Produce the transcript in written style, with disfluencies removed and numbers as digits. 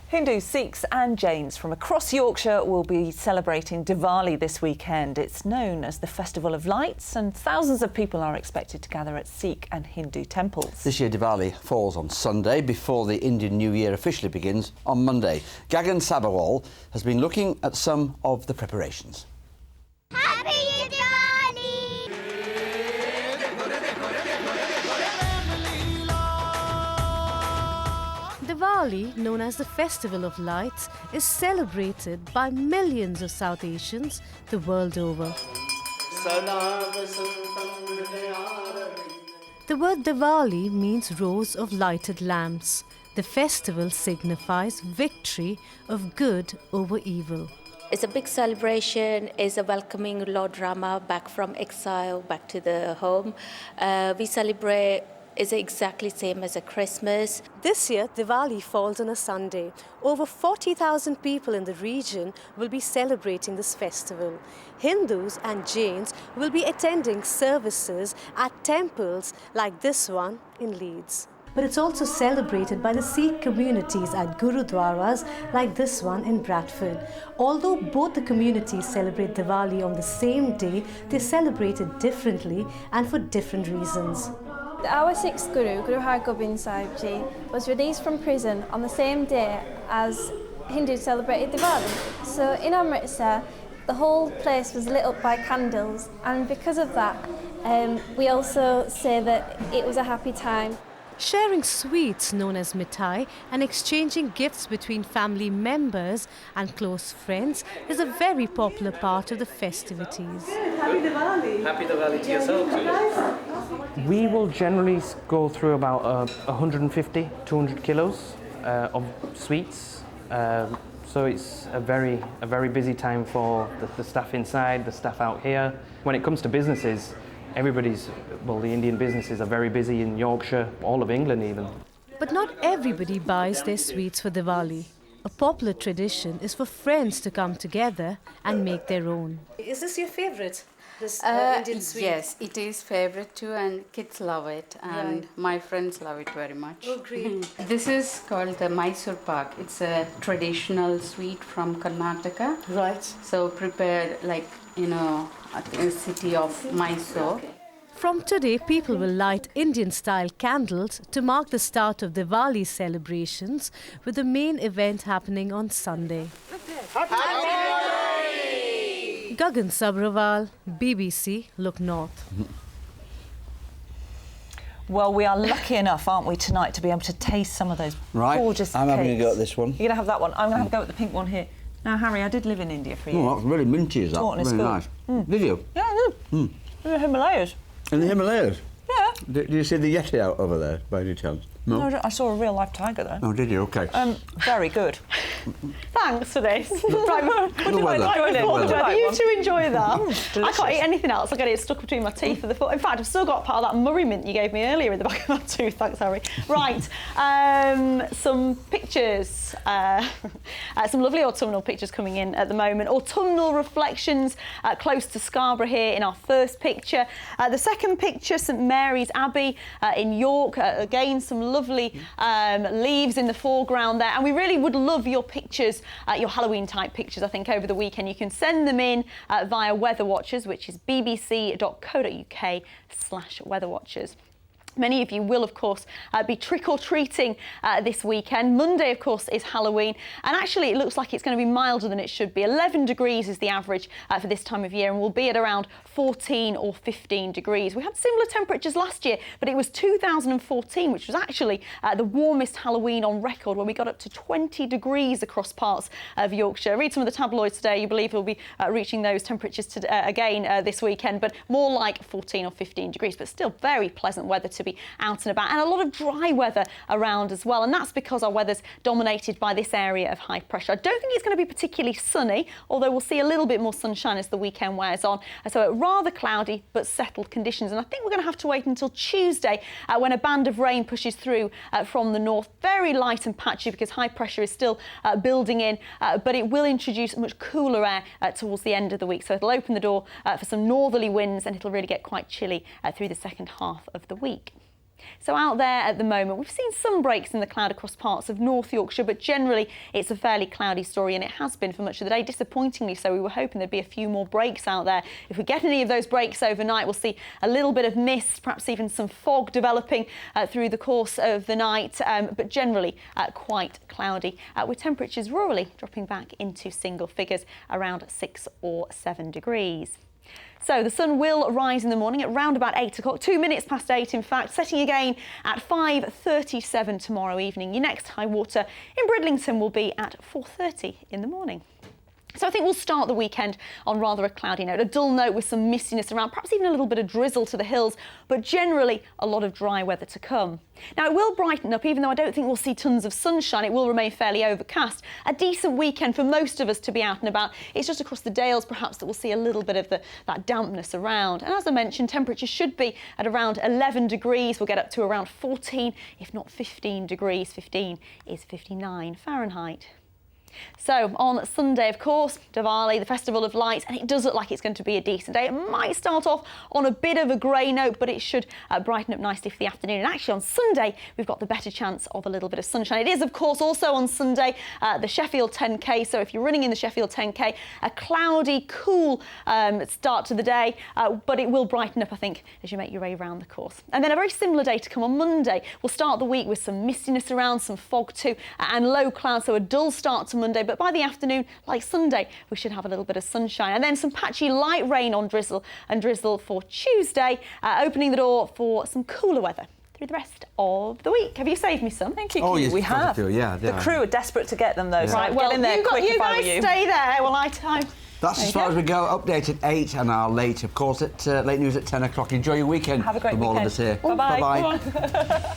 Hindus, Sikhs and Jains from across Yorkshire will be celebrating Diwali this weekend. It's known as the Festival of Lights, and thousands of people are expected to gather at Sikh and Hindu temples. This year Diwali falls on Sunday before the Indian New Year officially begins on Monday. Gagan Sabharwal has been looking at some of the preparations. Happy Diwali! Diwali, known as the Festival of Lights, is celebrated by millions of South Asians the world over. The word Diwali means rows of lighted lamps. The festival signifies victory of good over evil. It's a big celebration. It's a welcoming Lord Rama back from exile, back to the home. We celebrate. It's exactly same as a Christmas. This year, Diwali falls on a Sunday. Over 40,000 people in the region will be celebrating this festival. Hindus and Jains will be attending services at temples like this one in Leeds. But it's also celebrated by the Sikh communities at Gurudwaras like this one in Bradford. Although both the communities celebrate Diwali on the same day, they celebrate it differently and for different reasons. Our sixth Guru, Guru Har Gobind Sahib Ji, was released from prison on the same day as Hindus celebrated Diwali. So in Amritsar, the whole place was lit up by candles, and because of that, we also say that it was a happy time. Sharing sweets known as mithai and exchanging gifts between family members and close friends is a very popular part of the festivities. Happy Diwali! Happy Diwali to yourself too. We will generally go through about 150, 200 kilos of sweets. So it's a very busy time for the staff inside, the staff out here. When it comes to businesses, the Indian businesses are very busy in Yorkshire, all of England even. But not everybody buys their sweets for Diwali. A popular tradition is for friends to come together and make their own. Is this your favourite? This Indian sweet? Yes, it is favourite too, and kids love it, and my friends love it very much. Oh, great. This is called the Mysore Pak. It's a traditional sweet from Karnataka. Right. So prepared like, at the city of Mysore. From today, people will light Indian-style candles to mark the start of Diwali celebrations, with the main event happening on Sunday. Gagan Sabharwal, BBC, Look North. Well, we are lucky enough, aren't we, tonight to be able to taste some of those gorgeous cakes. I'm having a go at this one. You're going to have that one. I'm going to have a go at the pink one here. Now, Harry, I did live in India for a year. Oh, that's really minty, is that? Really nice. Did you? Yeah, I did. In the Himalayas. In the Himalayas? Yeah. Did you see the Yeti out over there, by any chance? No, I saw a real-life tiger there. Oh, did you? OK. Very good. Thanks for this. Right, you two enjoy that. I can't eat anything else. I get it stuck between my teeth and the foot. In fact, I've still got part of that Murray mint you gave me earlier in the back of my tooth. Thanks, Harry. Right, some pictures. Some lovely autumnal pictures coming in at the moment. Autumnal reflections close to Scarborough here in our first picture. The second picture, St Mary's Abbey in York. Again, some lovely leaves in the foreground there. And we really would love your pictures, your Halloween-type pictures, I think, over the weekend. You can send them in via Weather Watchers, which is bbc.co.uk/weatherwatchers. Many of you will, of course, be trick-or-treating this weekend. Monday, of course, is Halloween. And actually, it looks like it's going to be milder than it should be. 11 degrees is the average for this time of year, and we'll be at around 14 or 15 degrees. We had similar temperatures last year, but it was 2014, which was actually the warmest Halloween on record, when we got up to 20 degrees across parts of Yorkshire. Read some of the tabloids today. You believe we'll be reaching those temperatures again this weekend, but more like 14 or 15 degrees, but still very pleasant weather to be out and about, and a lot of dry weather around as well, and that's because our weather's dominated by this area of high pressure. I don't think it's going to be particularly sunny, although we'll see a little bit more sunshine as the weekend wears on. So rather cloudy but settled conditions, and I think we're going to have to wait until Tuesday when a band of rain pushes through from the north. Very light and patchy because high pressure is still building in, but it will introduce much cooler air towards the end of the week, so it'll open the door for some northerly winds, and it'll really get quite chilly through the second half of the week. So out there at the moment, we've seen some breaks in the cloud across parts of North Yorkshire, but generally it's a fairly cloudy story, and it has been for much of the day, disappointingly so. We were hoping there'd be a few more breaks out there. If we get any of those breaks overnight, we'll see a little bit of mist, perhaps even some fog developing through the course of the night, but generally quite cloudy, with temperatures rurally dropping back into single figures around 6 or 7 degrees. So the sun will rise in the morning at around about 8 o'clock, 2 minutes past 8 in fact, setting again at 5:37 tomorrow evening. Your next high water in Bridlington will be at 4:30 in the morning. So I think we'll start the weekend on rather a cloudy note, a dull note with some mistiness around, perhaps even a little bit of drizzle to the hills, but generally a lot of dry weather to come. Now it will brighten up, even though I don't think we'll see tons of sunshine. It will remain fairly overcast. A decent weekend for most of us to be out and about. It's just across the Dales perhaps that we'll see a little bit of that dampness around. And as I mentioned, temperatures should be at around 11 degrees. We'll get up to around 14, if not 15 degrees. 15 is 59 Fahrenheit. So on Sunday, of course, Diwali, the Festival of Lights, and it does look like it's going to be a decent day. It might start off on a bit of a grey note, but it should brighten up nicely for the afternoon. And actually on Sunday, we've got the better chance of a little bit of sunshine. It is, of course, also on Sunday, the Sheffield 10K. So if you're running in the Sheffield 10K, a cloudy, cool start to the day, but it will brighten up, I think, as you make your way around the course. And then a very similar day to come on Monday. We'll start the week with some mistiness around, some fog too, and low clouds, so a dull start to Monday, but by the afternoon, like Sunday, we should have a little bit of sunshine. And then some patchy light rain on drizzle for Tuesday, opening the door for some cooler weather through the rest of the week. Have you saved me some? Thank you. Oh, yes, we have. The crew are desperate to get them though, so Right, well, get in there quick you if I guys were you. stay there while I time. That's as far as we go. Update at 8 and our late, of course, at late news at 10 o'clock. Enjoy your weekend. Have a great from all of weekend. us here. Bye-bye. Bye-bye.